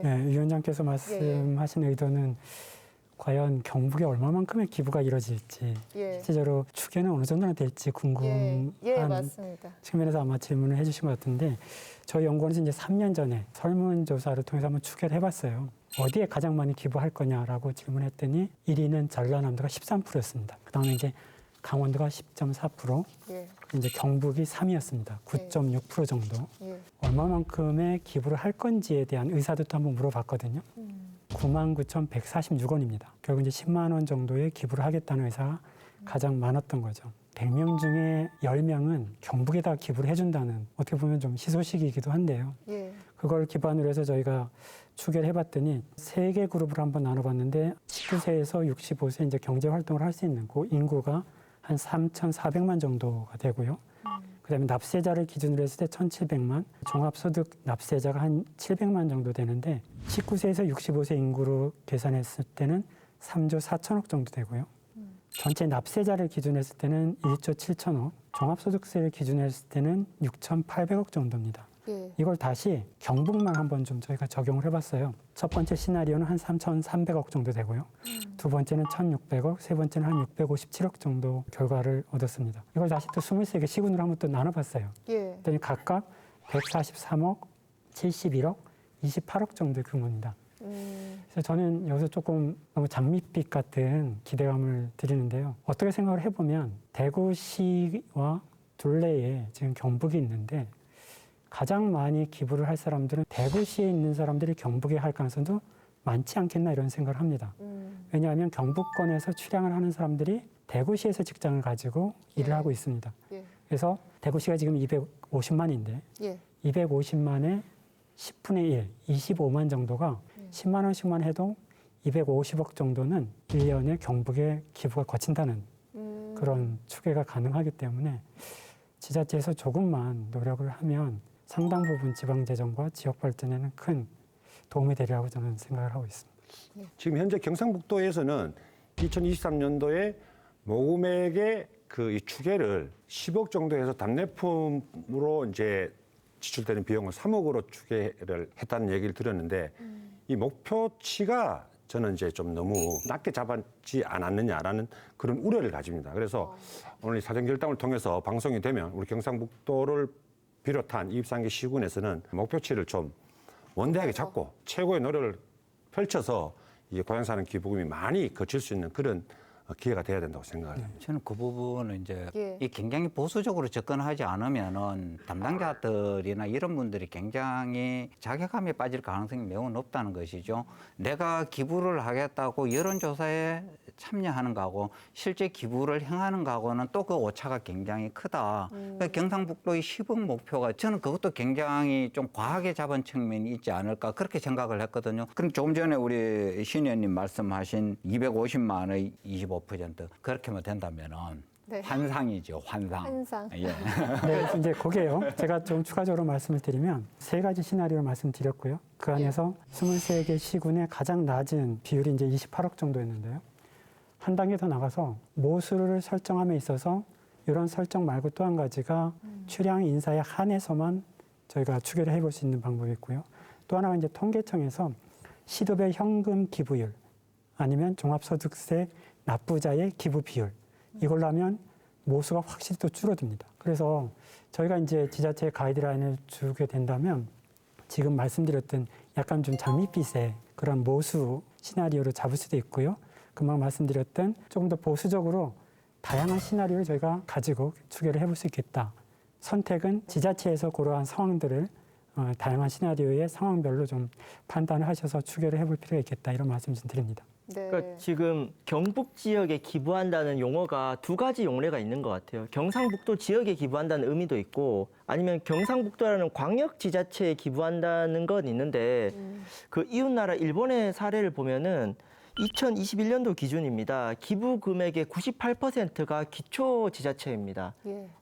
네, 위원장께서 말씀하신 의도는 과연 경북에 얼마만큼의 기부가 이루어질지 실제로 추계는 어느 정도나 될지 궁금한 맞습니다. 측면에서 아마 질문을 해주신 것 같은데 저희 연구원에서 이제 3년 전에 설문조사를 통해서 한번 추계를 해봤어요. 어디에 가장 많이 기부할 거냐라고 질문했더니 1위는 전라남도가 13%였습니다. 그 다음에 이제 강원도가 10.4%, 이제 경북이 3위였습니다. 9.6% 정도. 얼마만큼의 기부를 할 건지에 대한 의사도도 한번 물어봤거든요. 99,146원입니다. 결국 이제 10만 원 정도의 기부를 하겠다는 의사가 가장 많았던 거죠. 100명 중에 10명은 경북에다 기부를 해준다는 어떻게 보면 좀 희소식이기도 한데요. 그걸 기반으로 해서 저희가 추계를 해봤더니 3개 그룹으로 한번 나눠봤는데 19세에서 65세 이제 경제 활동을 할 수 있는 그 인구가 한 3,400만 정도가 되고요. 그다음에 납세자를 기준으로 했을 때 1,700만, 종합소득 납세자가 한 700만 정도 되는데 19세에서 65세 인구로 계산했을 때는 3조 4천억 정도 되고요. 전체 납세자를 기준으로 했을 때는 1조 7천억, 종합소득세를 기준으로 했을 때는 6,800억 정도입니다. 이걸 다시 경북만 한번 좀 저희가 적용을 해봤어요. 첫 번째 시나리오는 한 3,300억 정도 되고요. 두 번째는 1,600억, 세 번째는 한 657억 정도 결과를 얻었습니다. 이걸 다시 또 23개 시군으로 한번 또 나눠봤어요. 그랬더니 각각 143억, 71억, 28억 정도의 규모입니다. 그래서 저는 여기서 조금 너무 장밋빛 같은 기대감을 드리는데요. 어떻게 생각을 해보면 대구시와 둘레에 지금 경북이 있는데 가장 많이 기부를 할 사람들은 대구시에 있는 사람들이 경북에 할 가능성도 많지 않겠나 이런 생각을 합니다. 왜냐하면 경북권에서 출향을 하는 사람들이 대구시에서 직장을 가지고 일을 하고 있습니다. 그래서 대구시가 지금 250만인데 250만에 10분의 1, 25만 정도가 10만 원씩만 해도 250억 정도는 1년에 경북에 기부가 거친다는 그런 추계가 가능하기 때문에 지자체에서 조금만 노력을 하면 상당 부분 지방재정과 지역 발전에는 큰 도움이 되리라고 저는 생각을 하고 있습니다. 지금 현재 경상북도에서는 2023년도에 모금액의 그 추계를 10억 정도 해서 답례품으로 이제 지출되는 비용을 3억으로 추계를 했다는 얘기를 들었는데 이 목표치가 저는 이제 좀 너무 낮게 잡았지 않았느냐라는 그런 우려를 가집니다. 그래서 오늘 이 사전결단을 통해서 방송이 되면 우리 경상북도를 비롯한 23개 시군에서는 목표치를 좀 원대하게 잡고 최고의 노력을 펼쳐서 이 고향사는 기부금이 많이 거칠 수 있는 그런 기회가 돼야 된다고 생각을 합니다. 저는 그 부분은 이제 이 굉장히 보수적으로 접근하지 않으면은 담당자들이나 이런 분들이 굉장히 자괴감에 빠질 가능성이 매우 높다는 것이죠. 내가 기부를 하겠다고 여론조사에 참여하는 거하고 실제 기부를 행하는 거하고는 또 그 오차가 굉장히 크다. 그러니까 경상북도의 10억 목표가 저는 그것도 굉장히 좀 과하게 잡은 측면이 있지 않을까 그렇게 생각을 했거든요. 그럼 조금 전에 우리 신 의원님 말씀하신 250만의 25% 그렇게만 된다면은 환상이죠, 환상. 예. 네, 이제 그게요. 제가 좀 추가적으로 말씀을 드리면 3가지 시나리오를 말씀드렸고요. 그 안에서 23개 시군의 가장 낮은 비율이 이제 28억 정도였는데요. 한 단계 더 나가서 모수를 설정함에 있어서 이런 설정 말고 또 한 가지가 출향 인사에 한해서만 저희가 추계를 해볼 수 있는 방법이 있고요. 또 하나가 이제 통계청에서 시도별 현금 기부율 아니면 종합소득세 납부자의 기부 비율 이걸로 하면 모수가 확실히 또 줄어듭니다. 그래서 저희가 이제 지자체 가이드라인을 주게 된다면 지금 말씀드렸던 약간 좀 장밋빛의 그런 모수 시나리오를 잡을 수도 있고요. 금방 말씀드렸던 조금 더 보수적으로 다양한 시나리오를 저희가 가지고 추계를 해볼 수 있겠다. 선택은 지자체에서 그러한 상황들을 다양한 시나리오의 상황별로 좀 판단을 하셔서 추계를 해볼 필요가 있겠다. 이런 말씀 좀 드립니다. 그러니까 지금 경북 지역에 기부한다는 용어가 2가지 용례가 있는 것 같아요. 경상북도 지역에 기부한다는 의미도 있고 아니면 경상북도라는 광역 지자체에 기부한다는 건 있는데 그 이웃나라 일본의 사례를 보면은 2021년도 기준입니다. 기부 금액의 98%가 기초 지자체입니다.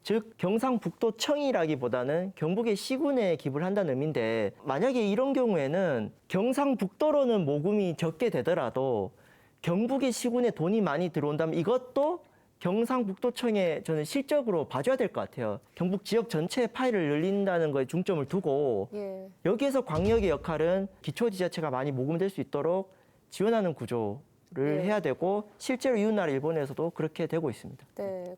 즉 경상북도청이라기보다는 경북의 시군에 기부를 한다는 의미인데 만약에 이런 경우에는 경상북도로는 모금이 적게 되더라도 경북의 시군에 돈이 많이 들어온다면 이것도 경상북도청에 저는 실적으로 봐줘야 될 것 같아요. 경북 지역 전체의 파일을 열린다는 거에 중점을 두고 여기에서 광역의 역할은 기초지자체가 많이 모금될 수 있도록 지원하는 구조를 해야 되고 실제로 이웃나라 일본에서도 그렇게 되고 있습니다. 네,